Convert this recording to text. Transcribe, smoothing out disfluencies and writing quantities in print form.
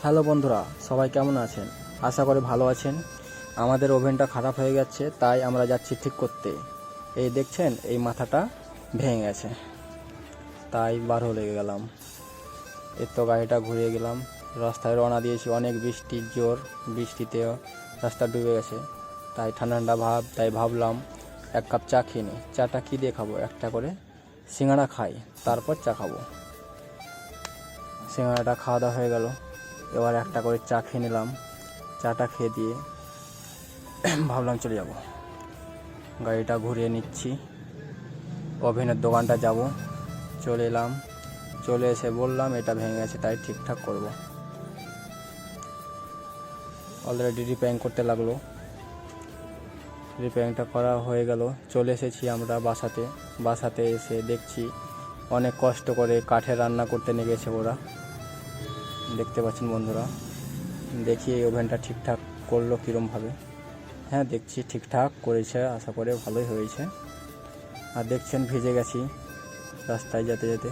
Hello বন্ধুরা, সবাই কেমন আছেন? আশা করি ভালো আছেন। আমাদের ওভেনটা খারাপ হয়ে গেছে, তাই আমরা যাচ্ছি ঠিক করতে। এই দেখছেন, এই মাথাটা ভেঙে গেছে, তাই বারো লেগে গেলাম। এই তো গাড়িটা ঘুরিয়ে গেলাম, রাস্তায় রওনা দিয়েছি। অনেক বৃষ্টির জোর, বৃষ্টিতেও রাস্তা ডুবে গেছে, তাই ঠান্ডা ঠান্ডা ভাব। তাই ভাবলাম এক কাপ চা খেয়ে নিই। চাটা কী দিয়ে খাবো? একটা করে সিঙ্গাড়া খাই, তারপর চা খাবো। সিঙ্গাড়াটা খাওয়া দাওয়া হয়ে গেল, এবার একটা করে চা খেয়ে নিলাম। চাটা খেয়ে দিয়ে ভাবলাম চলে যাব। গাড়িটা ঘুরিয়ে নিচ্ছি, ওভেনের দোকানটা যাব। চলে এলাম, চলে এসে বললাম এটা ভেঙে গেছে, তাই ঠিকঠাক করব। অলরেডি রিপেয়ারিং করতে লাগলো। রিপেয়ারিংটা করা হয়ে গেল, চলে এসেছি আমরা বাসাতে এসে দেখছি অনেক কষ্ট করে কাঠে রান্না করতে নিয়ে গেছে ওরা। দেখতে পাচ্ছেন বন্ধুরা, দেখি এই ওভেনটা ঠিকঠাক করলো কীরমভাবে। হ্যাঁ, দেখছি ঠিকঠাক করেছে, আশা করে ভালোই হয়েছে। আর দেখছেন ভিজে গেছি রাস্তায় যেতে যেতে।